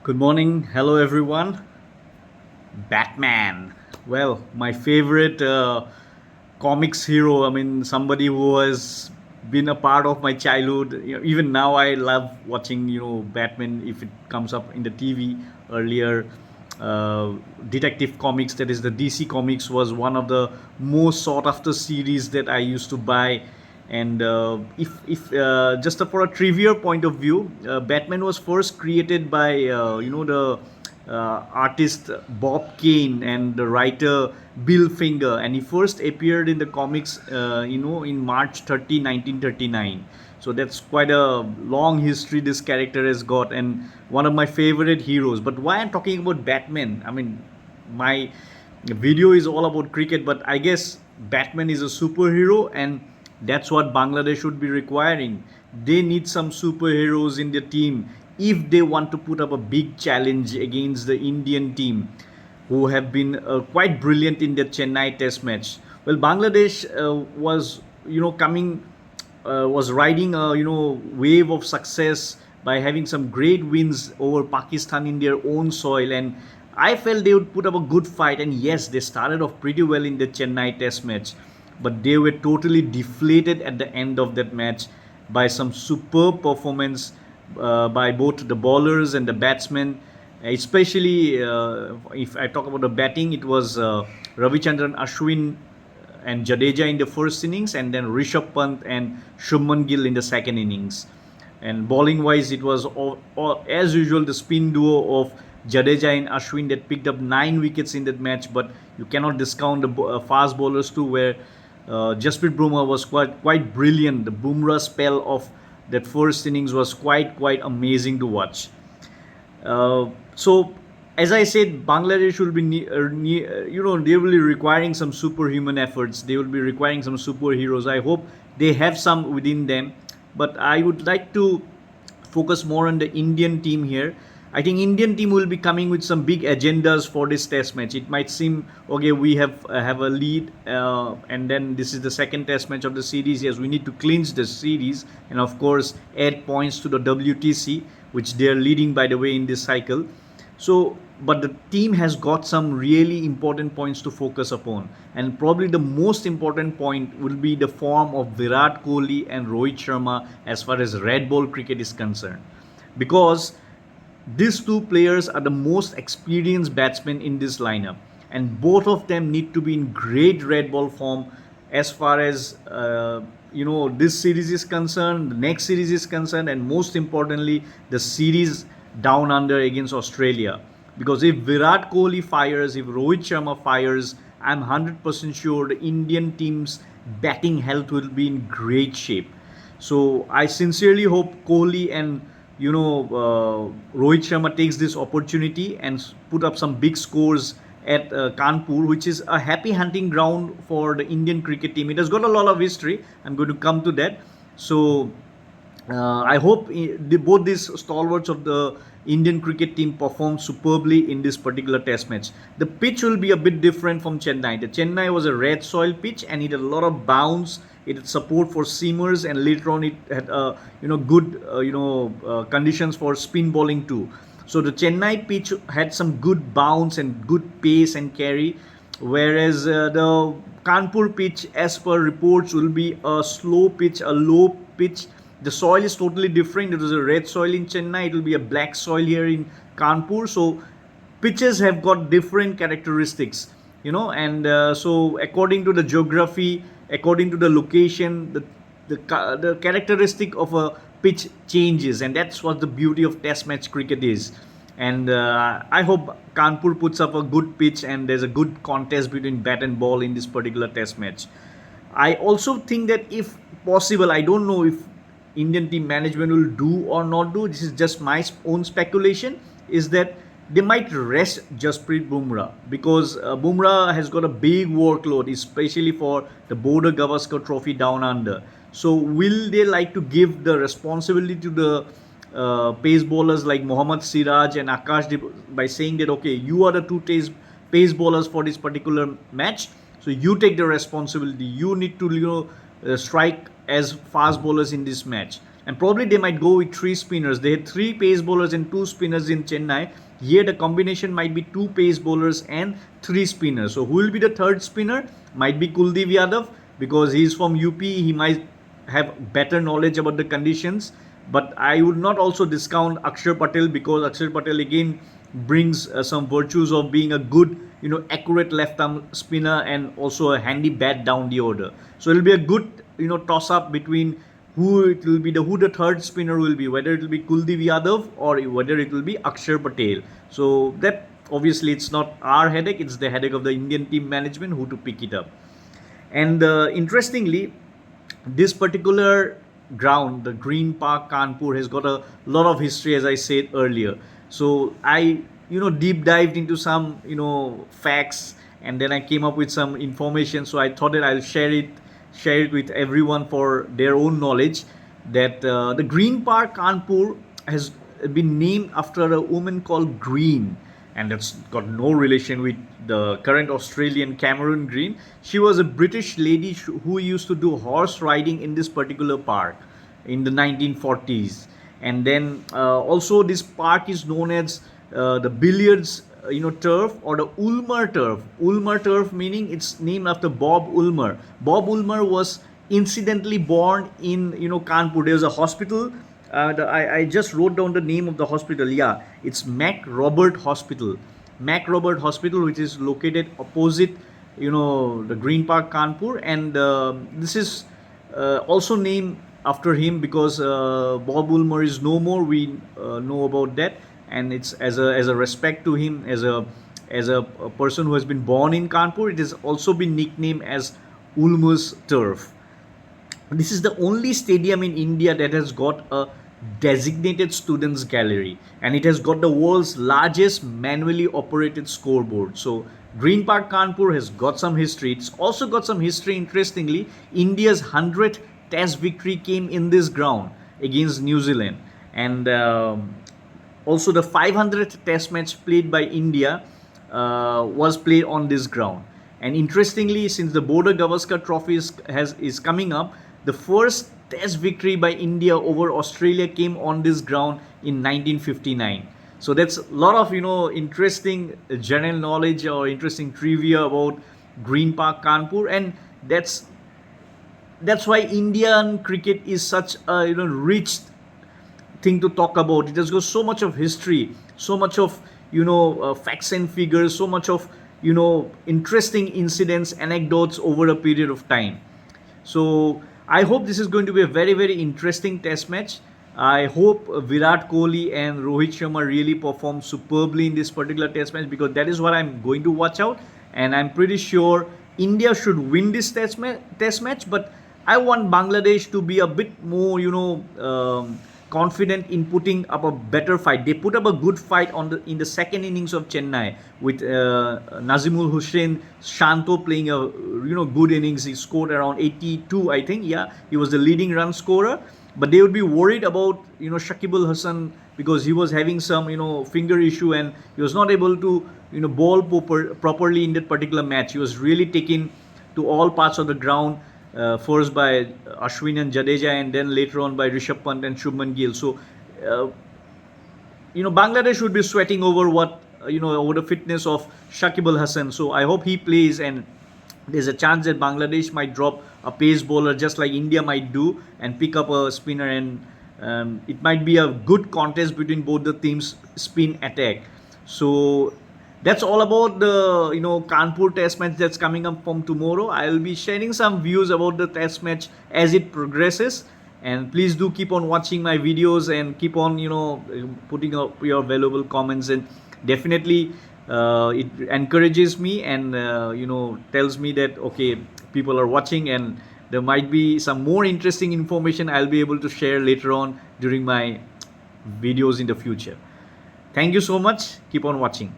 Good morning. Hello, everyone. Batman. Well, my favorite comics hero. I mean, somebody who has been a part of my childhood. Even now, I love watching, Batman if it comes up in the TV earlier. Uh, Detective Comics, that is the DC Comics, was one of the most sought after series that I used to buy. And if just for a trivia point of view, Batman was first created by the artist Bob Kane and the writer Bill Finger, and he first appeared in the comics, in March 30, 1939. So that's quite a long history this character has got, and one of my favorite heroes. But why I'm talking about Batman? I mean, my video is all about cricket, but I guess Batman is a superhero, and that's what Bangladesh should be requiring. They need some superheroes in their team if they want to put up a big challenge against the Indian team, who have been quite brilliant in the Chennai Test match. Well, Bangladesh was coming was riding a wave of success by having some great wins over Pakistan in their own soil, and I felt they would put up a good fight. And yes, they started off pretty well in the Chennai Test match, but they were totally deflated at the end of that match by some superb performance by both the bowlers and the batsmen. Especially if I talk about the batting, it was Ravichandran Ashwin and Jadeja in the first innings, and then Rishabh Pant and Shubman Gill in the second innings. And bowling wise, it was as usual the spin duo of Jadeja and Ashwin that picked up 9 wickets in that match. But you cannot discount the fast bowlers too, where Jasprit Bumrah was quite brilliant. The Bumrah spell of that first innings was quite amazing to watch. So, as I said, Bangladesh will be, they will be requiring some superhuman efforts. They will be requiring some superheroes. I hope they have some within them. But I would like to focus more on the Indian team here. I think Indian team will be coming with some big agendas for this Test match. It might seem okay, we have a lead, and then this is the second Test match of the series. Yes, we need to clinch the series, and of course add points to the WTC, which they are leading, by the way, in this cycle. So, but the team has got some really important points to focus upon, and probably the most important point will be the form of Virat Kohli and Rohit Sharma as far as red ball cricket is concerned, because these two players are the most experienced batsmen in this lineup, and both of them need to be in great red ball form as far as this series is concerned, the next series is concerned, and most importantly, the series down under against Australia. Because if Virat Kohli fires, if Rohit Sharma fires, I'm 100% sure the Indian team's batting health will be in great shape. So I sincerely hope Kohli and Rohit Sharma takes this opportunity and put up some big scores at Kanpur, which is a happy hunting ground for the Indian cricket team. It has got a lot of history. I'm going to come to that. So I hope both these stalwarts of the Indian cricket team perform superbly in this particular Test match. The pitch will be a bit different from Chennai. The Chennai was a red soil pitch, and it had a lot of bounce. It had support for seamers, and later on it had good conditions for spin bowling too. So the Chennai pitch had some good bounce and good pace and carry, whereas the Kanpur pitch, as per reports, will be a slow pitch, a low pitch. The soil is totally different. It was a red soil in Chennai. It will be a black soil here in Kanpur. So pitches have got different characteristics, and so according to the geography, according to the location, the characteristic of a pitch changes, and that's what the beauty of Test match cricket is. And I hope Kanpur puts up a good pitch, and there's a good contest between bat and ball in this particular Test match. I also think that if possible, I don't know if Indian team management will do or not do. This is just my own speculation. Is that they might rest Jasprit Bumrah, because Bumrah has got a big workload, especially for the Border Gavaskar Trophy down under. So will they like to give the responsibility to the pace bowlers like Mohammad Siraj and Akashdeep by saying that okay, you are the two pace bowlers for this particular match, so you take the responsibility. You need to strike as fast bowlers in this match. and probably they might go with 3 spinners. They had 3 pace bowlers and 2 spinners in Chennai. Here the combination might be 2 pace bowlers and 3 spinners. So who will be the third spinner? Might be Kuldeep Yadav, because he is from UP. He might have better knowledge about the conditions. But I would not also discount Axar Patel, because Axar Patel again brings some virtues of being a good, accurate left arm spinner and also a handy bat down the order. So it will be a good, toss up between who the third spinner will be, whether it will be Kuldeep Yadav or whether it will be Axar Patel. So that obviously it's not our headache, it's the headache of the Indian team management who to pick it up. And interestingly, this particular ground, the Green Park Kanpur, has got a lot of history, as I said earlier. So I deep dived into some facts, and then I came up with some information. So I thought that I'll share it with everyone for their own knowledge, that the Green Park Kanpur has been named after a woman called Green, and that's got no relation with the current Australian Cameron Green. She was a British lady who used to do horse riding in this particular park in the 1940s. And then also this park is known as the billiards turf, or the Ulmer turf. Ulmer turf meaning it's named after Bob Ulmer. Bob Ulmer was incidentally born in Kanpur. There's a hospital. I just wrote down the name of the hospital. Yeah, it's Mac Robert Hospital. Mac Robert Hospital, which is located opposite the Green Park Kanpur, and this is also named after him because Bob Ulmer is no more. We know about that, and it's as a respect to him, as a person who has been born in Kanpur. It has also been nicknamed as Ulmer's Turf. This is the only stadium in India that has got a designated students gallery, and it has got the world's largest manually operated scoreboard. So Green Park Kanpur has got some history. It's also got some history, interestingly. India's 100th test victory came in this ground against New Zealand, and also the 500th test match played by India was played on this ground. And interestingly, since the Border Gavaskar Trophy is coming up, the first test victory by India over Australia came on this ground in 1959. So that's a lot of interesting general knowledge or interesting trivia about Green Park Kanpur, and that's why Indian cricket is such a rich thing to talk about. It has got so much of history, so much of facts and figures, so much of interesting incidents, anecdotes over a period of time. So I hope this is going to be a very, very interesting test match. I hope Virat Kohli and Rohit Sharma really perform superbly in this particular test match, because that is what I'm going to watch out. And I'm pretty sure India should win this test match, but I want Bangladesh to be a bit more, confident in putting up a better fight. They put up a good fight in the second innings of Chennai with Nazimul Hussain Shanto playing a good innings. He scored around 82, I think. Yeah, he was the leading run scorer. But they would be worried about Shakib Al Hasan, because he was having some finger issue, and he was not able to bowl properly in that particular match. He was really taken to all parts of the ground. First by Ashwin and Jadeja, and then later on by Rishabh Pant and Shubman Gill. So, Bangladesh would be sweating over over the fitness of Shakib Al Hasan. So I hope he plays, and there's a chance that Bangladesh might drop a pace bowler just like India might do and pick up a spinner, and it might be a good contest between both the teams' spin attack. So that's all about the Kanpur test match that's coming up from tomorrow. I'll be sharing some views about the test match as it progresses, and please do keep on watching my videos and keep on putting up your valuable comments, and definitely it encourages me and tells me that okay, people are watching, and there might be some more interesting information I'll be able to share later on during my videos in the future. Thank you so much. Keep on watching.